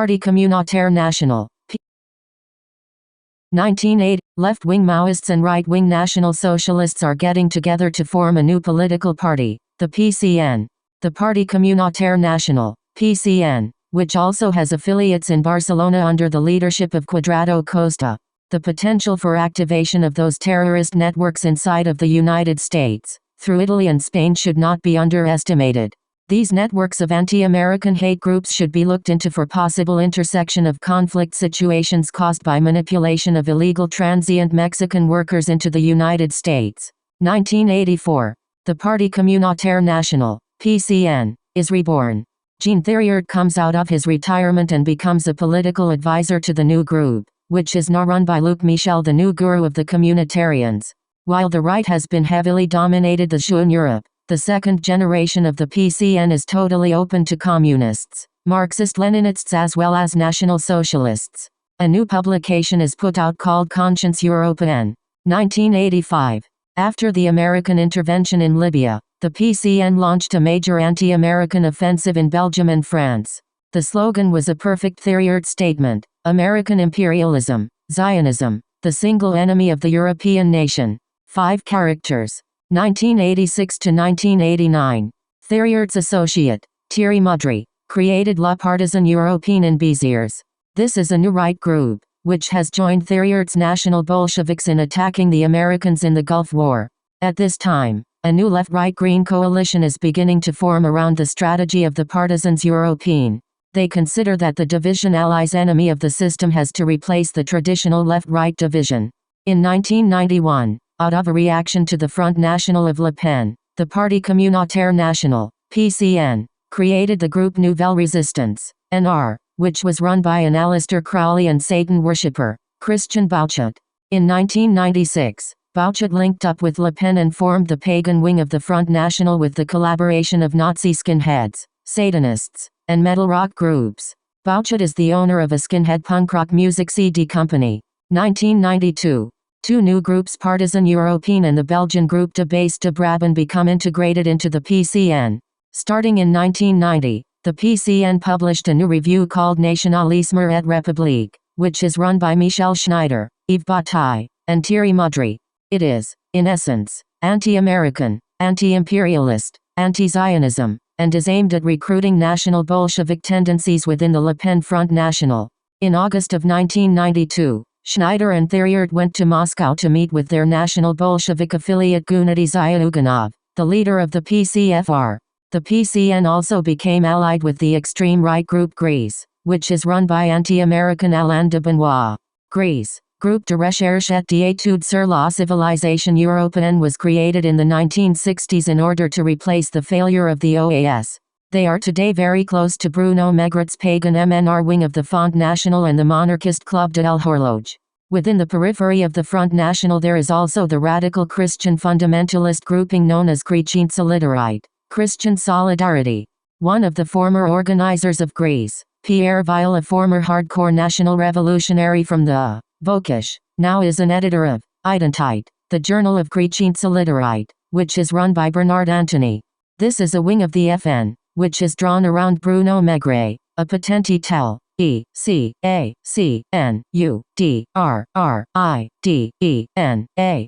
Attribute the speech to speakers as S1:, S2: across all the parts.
S1: Parti Communautaire National. 1980, left-wing Maoists and right-wing National Socialists are getting together to form a new political party, the PCN. The Parti Communautaire National, PCN, which also has affiliates in Barcelona under the leadership of Cuadrado Costa. The potential for activation of those terrorist networks inside of the United States, through Italy and Spain, should not be underestimated. These networks of anti-American hate groups should be looked into for possible intersection of conflict situations caused by manipulation of illegal transient Mexican workers into the United States. 1984. The Parti Communautaire National, PCN, is reborn. Jean Thériault comes out of his retirement and becomes a political advisor to the new group, which is now run by Luc Michel, the new guru of the Communitarians. While the right has been heavily dominated in Europe, the second generation of the PCN is totally open to communists, Marxist-Leninists as well as National Socialists. A new publication is put out called Conscience Européenne. 1985. After the American intervention in Libya, the PCN launched a major anti-American offensive in Belgium and France. The slogan was a perfect Thériault statement: American imperialism, Zionism, the single enemy of the European nation. 5 characters. 1986 to 1989. Thériault's associate, Thierry Mudry, created La Partisan Européenne in Béziers. This is a new right group, which has joined Thériault's National Bolsheviks in attacking the Americans in the Gulf War. At this time, a new left-right-green coalition is beginning to form around the strategy of the Partisans Européenne. They consider that the division Allies' enemy of the system has to replace the traditional left-right division. In 1991, out of a reaction to the Front National of Le Pen, the Parti Communautaire National, PCN, created the group Nouvelle Resistance, NR, which was run by an Aleister Crowley and Satan worshipper, Christian Bouchet. In 1996, Bouchet linked up with Le Pen and formed the pagan wing of the Front National with the collaboration of Nazi skinheads, Satanists, and metal rock groups. Bouchet is the owner of a skinhead punk rock music CD company. 1992. 2 new groups, Partisan Européenne and the Belgian group De Base de Brabant, become integrated into the PCN. Starting in 1990, the PCN published a new review called Nationalisme et République, which is run by Michel Schneider, Yves Bataille, and Thierry Mudry. It is, in essence, anti-American, anti-imperialist, anti-Zionism, and is aimed at recruiting National Bolshevik tendencies within the Le Pen Front National. In August of 1992, Schneider and Thériault went to Moscow to meet with their National Bolshevik affiliate Gennady Zyuganov, the leader of the PCFR. The PCN also became allied with the extreme right group Grise, which is run by anti-American Alain de Benoit. Grise, Groupe de Recherche et d'études sur la civilisation européenne, was created in the 1960s in order to replace the failure of the OAS. They are today very close to Bruno Maigret's pagan MNR wing of the Front National and the monarchist Club de l'Horloge. Within the periphery of the Front National there is also the radical Christian fundamentalist grouping known as Chrétien Solidarité, Christian Solidarity. One of the former organizers of Grise, Pierre Weil, a former hardcore national revolutionary from the Vosges, now is an editor of Identité, the journal of Chrétien Solidarité, which is run by Bernard Antony. This is a wing of the FN, which is drawn around Bruno Maigret, a patente tel, ECANUDRIDENTETROUREPPSLCA.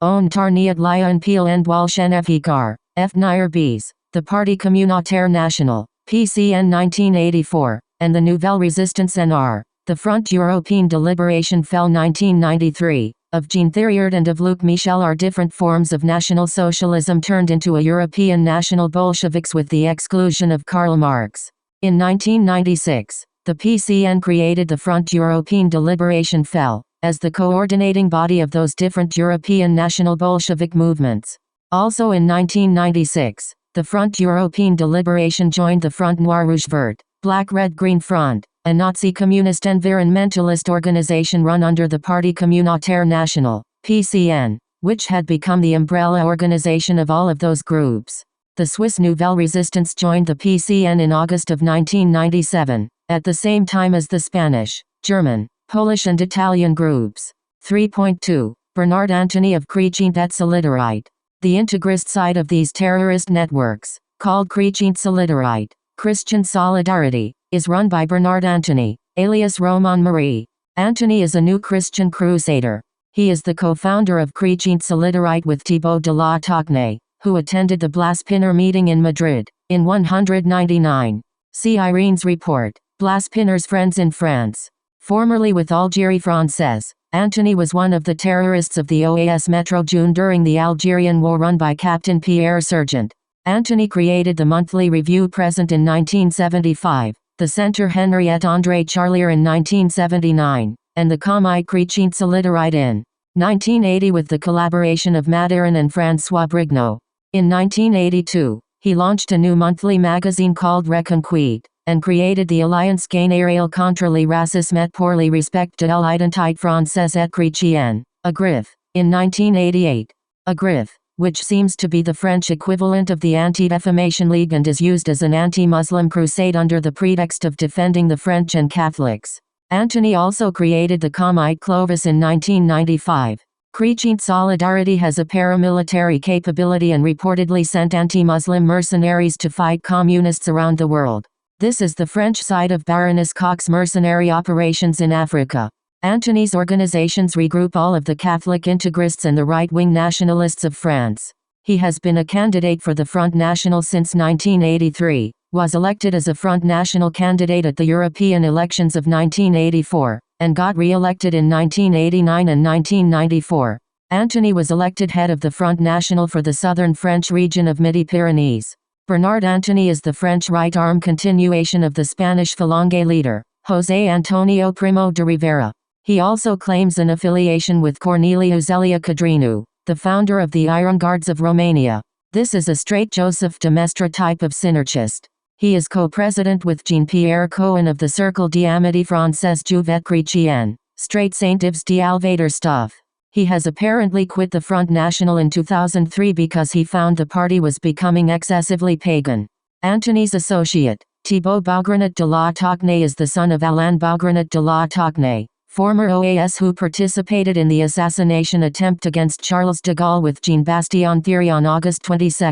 S1: On Tarniat Lion Peel and Bolshevikar, F. Nirbes, the Parti Communautaire National, PCN 1984, and the Nouvelle Resistance NR. The Front Européenne de Liberation fell 1993, of Jean Thériault and of Luc Michel are different forms of National Socialism turned into a European National Bolsheviks with the exclusion of Karl Marx. In 1996, the PCN created the Front Européenne de Liberation fell, as the coordinating body of those different European National Bolshevik movements. Also in 1996, the Front Européenne de Liberation joined the Front Noir Rouge Vert, Black Red Green Front, a Nazi communist environmentalist organization run under the Parti Communautaire National, PCN, which had become the umbrella organization of all of those groups. The Swiss Nouvelle Resistance joined the PCN in August of 1997, at the same time as the Spanish, German, Polish and Italian groups. 3.2. Bernard Antony of Chrétien et Solidarité. The integrist side of these terrorist networks, called Chrétien Solidarité, Christian Solidarity, is run by Bernard Antony, alias Roman Marie. Antony is a new Christian crusader. He is the co-founder of Chrétien Solidarité with Thibaut de la Tocquenay, who attended the Blaspinner meeting in Madrid, in 199. See Irene's report, Blaspinner's Friends in France. Formerly with Algérie Française, Antony was one of the terrorists of the OAS Métro June during the Algerian War run by Captain Pierre Sergent. Antony created the monthly review Present in 1975, the Centre Henriette André Charlier in 1979, and the Comité Chrétien Solidarité in 1980 with the collaboration of Madiran and François Brignot. In 1982, he launched a new monthly magazine called Reconquête, and created the Alliance Gagnériale contre les racismes et pour le respect de l'identité française et chrétienne, AGRIF, in 1988. AGRIF, which seems to be the French equivalent of the Anti-Defamation League and is used as an anti-Muslim crusade under the pretext of defending the French and Catholics. Antony also created the Comité Clovis in 1995. Chrétien Solidarity has a paramilitary capability and reportedly sent anti-Muslim mercenaries to fight communists around the world. This is the French side of Baroness Cox's mercenary operations in Africa. Antony's organizations regroup all of the Catholic integrists and the right-wing nationalists of France. He has been a candidate for the Front National since 1983, was elected as a Front National candidate at the European elections of 1984, and got re-elected in 1989 and 1994. Antony was elected head of the Front National for the southern French region of Midi-Pyrenees. Bernard Antony is the French right-arm continuation of the Spanish Falange leader, José Antonio Primo de Rivera. He also claims an affiliation with Corneliu Zelia Codreanu, the founder of the Iron Guards of Romania. This is a straight Joseph de Maistre type of synarchist. He is co-president with Jean-Pierre Cohen of the Cercle d'Amitié Française Juvet Chrétienne, straight Saint-Yves d'Alvader stuff. He has apparently quit the Front National in 2003 because he found the party was becoming excessively pagan. Antony's associate, Thibaut Beaugrenat de la Tocquenay, is the son of Alain Beaugrenat de la Tocquenay, former OAS who participated in the assassination attempt against Charles de Gaulle with Jean-Bastien Thiry on August 22,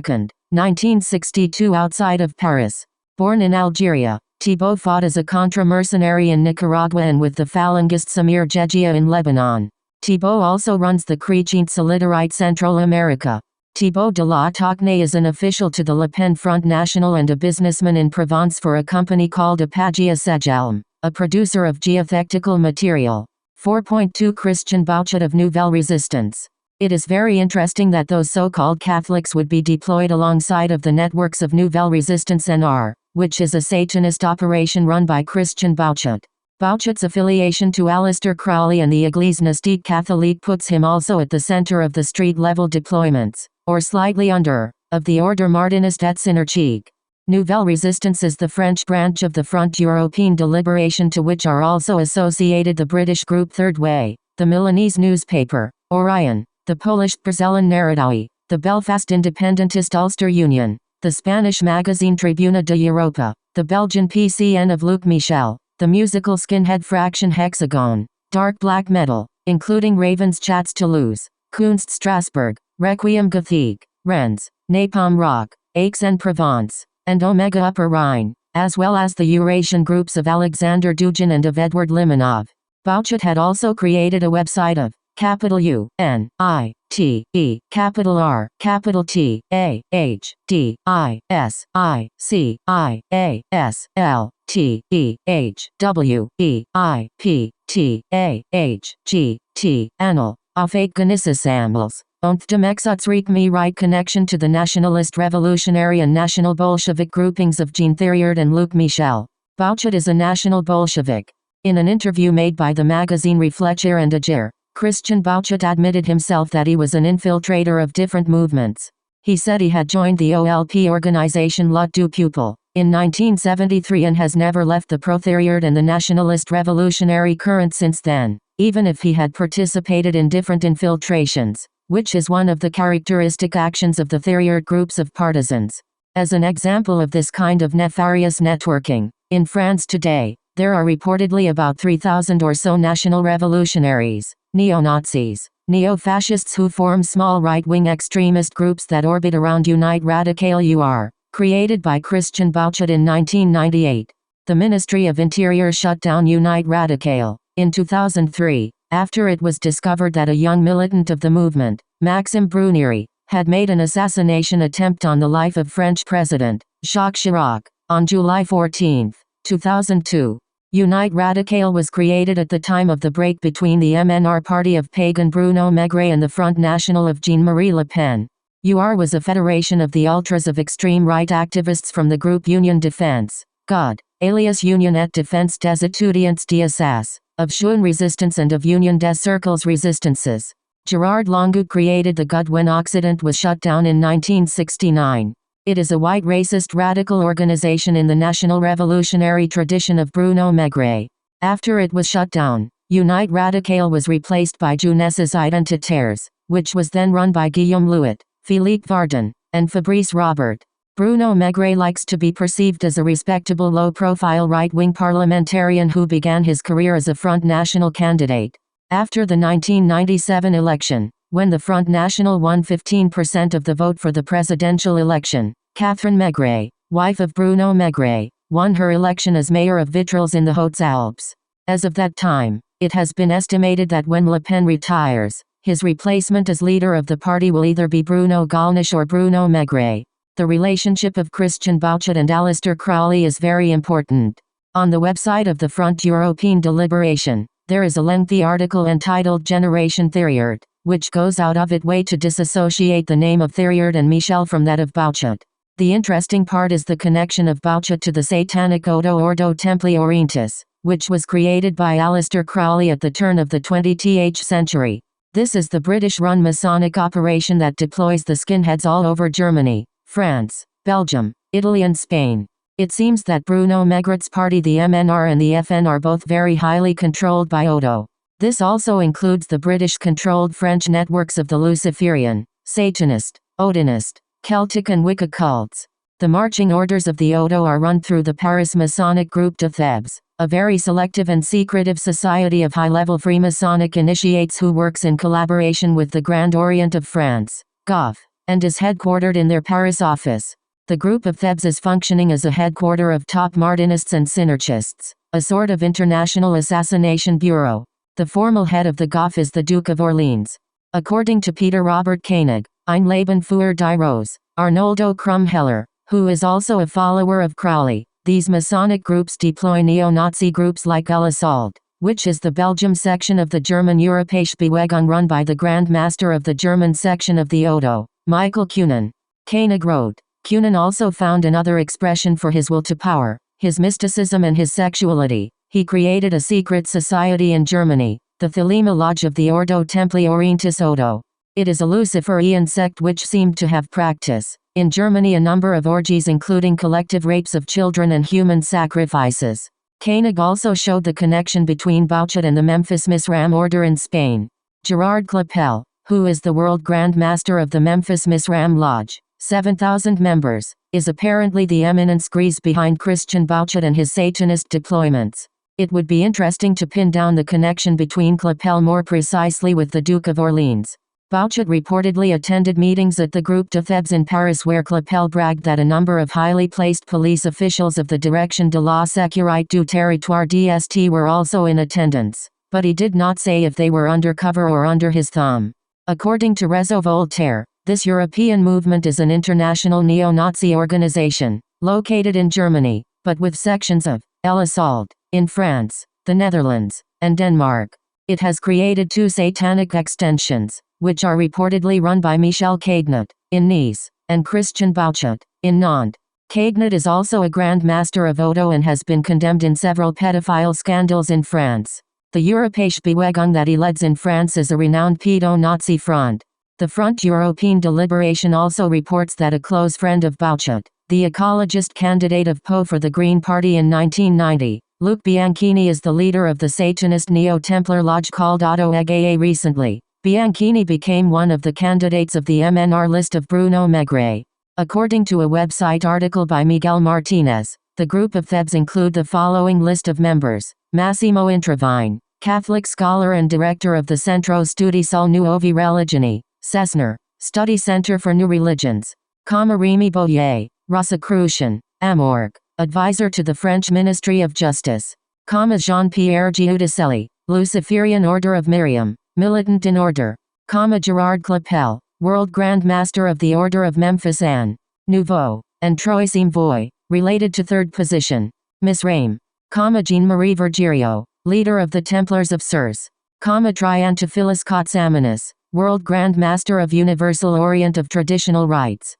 S1: 1962 outside of Paris. Born in Algeria, Thibaut fought as a contra-mercenary in Nicaragua and with the Falangist Samir Jegia in Lebanon. Thibaut also runs the Chrétien Solidarité Central America. Thibaut de la Tocquenay is an official to the Le Pen Front National and a businessman in Provence for a company called Apagia Segelm, a producer of geotechnical material. 4.2 Christian Bouchet of Nouvelle Resistance. It is very interesting that those so-called Catholics would be deployed alongside of the networks of Nouvelle Resistance NR, which is a Satanist operation run by Christian Bouchet. Bouchet's affiliation to Aleister Crowley and the Église Gnostique Catholique puts him also at the center of the street-level deployments, or slightly under, of the Ordre Martiniste et Synarchique. Nouvelle Resistance is the French branch of the Front Européen de Libération, to which are also associated the British group Third Way, the Milanese newspaper, Orion, the Polish Brazilian Narodowy, the Belfast Independentist Ulster Union, the Spanish magazine Tribuna de Europa, the Belgian PCN of Luc Michel, the musical skinhead fraction Hexagon, dark black metal, including Ravens Chats Toulouse, Kunst Strasbourg, Requiem Gothique, Rennes, Napalm Rock, Aix-en-Provence, and Omega Upper Rhine, as well as the Eurasian groups of Alexander Dugin and of Edward Limonov. Bouchet had also created a website of capital U, N, I, T, E, capital R, capital T, A, H, D, I, S, I, C, I, A, S, L, T, E, H, W, E, I, P, T, A, H, G, T, Annal, auf Genissensammels, und dem Exutsreich right connection to the nationalist revolutionary and national Bolshevik groupings of Jean Thériault and Luc Michel. Bouchet is a national Bolshevik. In an interview made by the magazine Réfléchir and Agir, Christian Bouchet admitted himself that he was an infiltrator of different movements. He said he had joined the OLP organization Lot du Peuple in 1973 and has never left the pro-Thériault and the nationalist revolutionary current since then, even if he had participated in different infiltrations, which is one of the characteristic actions of the Thériault groups of partisans. As an example of this kind of nefarious networking, in France today, there are reportedly about 3,000 or so national revolutionaries. Neo-Nazis. Neo-fascists who form small right-wing extremist groups that orbit around Unite Radical UR, created by Christian Bouchet in 1998. The Ministry of Interior shut down Unite Radical in 2003, after it was discovered that a young militant of the movement, Maxime Brunieri, had made an assassination attempt on the life of French President Jacques Chirac on July 14, 2002. Unite Radical was created at the time of the break between the MNR party of pagan Bruno Maigret and the Front National of Jean-Marie Le Pen. UR was a federation of the ultras of extreme right activists from the group Union Défense, God, alias Union et Défense des étudiants d'Assas, of Chouin Resistance and of Union des Cercles Resistances. Gerard Longuet created the GUD when Occident was shut down in 1969. It is a white racist radical organization in the national revolutionary tradition of Bruno Maigret. After it was shut down, Unite Radical was replaced by Jeunesses Identitaires, which was then run by Guillaume Louet, Philippe Vardin, and Fabrice Robert. Bruno Maigret likes to be perceived as a respectable low-profile right-wing parliamentarian who began his career as a Front National candidate. After the 1997 election, when the Front National won 15% of the vote for the presidential election, Catherine Maigret, wife of Bruno Maigret, won her election as mayor of Vitrolles in the Hautes-Alpes. As of that time, it has been estimated that when Le Pen retires, his replacement as leader of the party will either be Bruno Gollnisch or Bruno Maigret. The relationship of Christian Bouchet and Aleister Crowley is very important. On the website of the Front European Deliberation, there is a lengthy article entitled Generation Thériault, which goes out of its way to disassociate the name of Thériault and Michel from that of Bouchet. The interesting part is the connection of Bouchet to the satanic Ordo Templi Orientis, which was created by Aleister Crowley at the turn of the 20th century. This is the British-run Masonic operation that deploys the skinheads all over Germany, France, Belgium, Italy and Spain. It seems that Bruno Maigret's party the MNR and the FN are both very highly controlled by Odo. This also includes the British-controlled French networks of the Luciferian, Satanist, Odinist, Celtic and Wicca cults. The marching orders of the Odo are run through the Paris Masonic group de Thebes, a very selective and secretive society of high-level Freemasonic initiates who works in collaboration with the Grand Orient of France, GOF, and is headquartered in their Paris office. The group of Thebes is functioning as a headquarter of top Martinists and Synarchists, a sort of international assassination bureau. The formal head of the GOF is the Duke of Orleans. According to Peter Robert Koenig, Ein Leben für die Rose, Arnoldo Krumheller, who is also a follower of Crowley, these Masonic groups deploy neo-Nazi groups like El Assault, which is the Belgium section of the German Europäische Bewegung run by the Grand Master of the German section of the Odo, Michael Kuhnen. Koenig wrote, Kuhnen also found another expression for his will to power, his mysticism and his sexuality. He created a secret society in Germany, the Thelema Lodge of the Ordo Templi Orientis Odo. It is a Luciferian sect which seemed to have practice, in Germany, a number of orgies including collective rapes of children and human sacrifices. Koenig also showed the connection between Bouchet and the Memphis Misram order in Spain. Gerard Clapel, who is the world Grand Master of the Memphis Misram Lodge, 7,000 members, is apparently the eminence grise behind Christian Bouchet and his Satanist deployments. It would be interesting to pin down the connection between Clapel more precisely with the Duke of Orleans. Bouchet reportedly attended meetings at the Groupe de Thebes in Paris where Clapel bragged that a number of highly placed police officials of the Direction de la Sécurité du Territoire d'Est were also in attendance, but he did not say if they were undercover or under his thumb. According to Réseau Voltaire, this European movement is an international neo-Nazi organization, located in Germany, but with sections of El Assault in France, the Netherlands, and Denmark. It has created two satanic extensions, which are reportedly run by Michel Cagnat, in Nice, and Christian Bouchet, in Nantes. Cagnat is also a Grand Master of Odo and has been condemned in several pedophile scandals in France. The Europäische Bewegung that he leads in France is a renowned pedo-Nazi front. The Front European Deliberation also reports that a close friend of Bouchet, the ecologist candidate of Po for the Green Party in 1990, Luc Bianchini, is the leader of the Satanist Neo-Templar Lodge called Auto Egae. Recently, Bianchini became one of the candidates of the MNR list of Bruno Maigret. According to a website article by Miguel Martinez, the group of Thebes include the following list of members: Massimo Intravine, Catholic scholar and director of the Centro Studi sul Nuovi Religioni, Cesnar, Study Center for New Religions. Remy Boyer, Rosicrucian, Amorg, advisor to the French Ministry of Justice. Jean-Pierre Giudicelli, Luciferian Order of Miriam, militant in order. Gerard Clapel, World Grand Master of the Order of Memphis Anne Nouveau, and Troisime Voy, related to third position. Miss Rame. Jean-Marie Virgilio, leader of the Templars of Surs. Triantafilus Kotsamanus, World Grand Master of Universal Orient of Traditional Rites.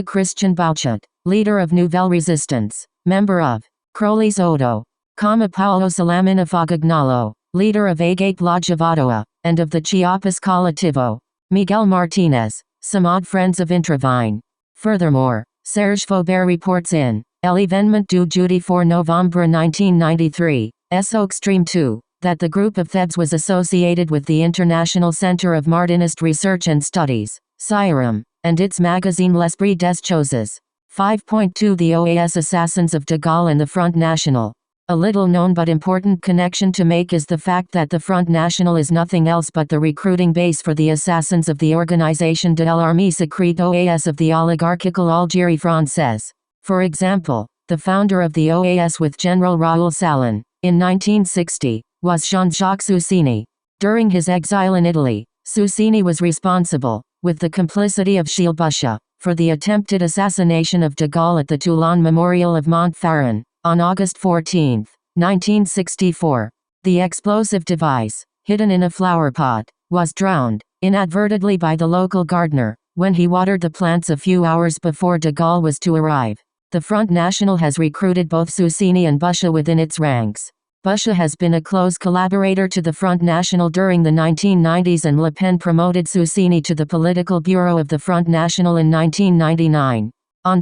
S1: Christian Bouchet, leader of Nouvelle Resistance, member of Crolis Odo. Paolo Salamina Fagagnolo, leader of Agate Lodge of Ottawa, and of the Chiapas Colectivo. Miguel Martinez, Samad Friends of Intravine. Furthermore, Serge Faubert reports in L'Événement du jeudi 4 Novembre 1993, SO Extreme 2, that the group of Thebes was associated with the International Center of Martinist Research and Studies, CIRM, and its magazine L'Esprit des Choses. 5.2 The OAS Assassins of de Gaulle and the Front National. A little known but important connection to make is the fact that the Front National is nothing else but the recruiting base for the assassins of the Organisation de l'Armée Secrète OAS of the oligarchical Algérie Française. For example, the founder of the OAS with General Raoul Salin, in 1960, was Jean-Jacques Susini. During his exile in Italy, Susini was responsible, with the complicity of Gilles Bouchet, for the attempted assassination of de Gaulle at the Toulon Memorial of Montfaron, on August 14, 1964. The explosive device, hidden in a flower pot, was drowned, inadvertently by the local gardener, when he watered the plants a few hours before de Gaulle was to arrive. The Front National has recruited both Susini and Bouchet within its ranks. Bouchet has been a close collaborator to the Front National during the 1990s, and Le Pen promoted Susini to the political bureau of the Front National in 1999. On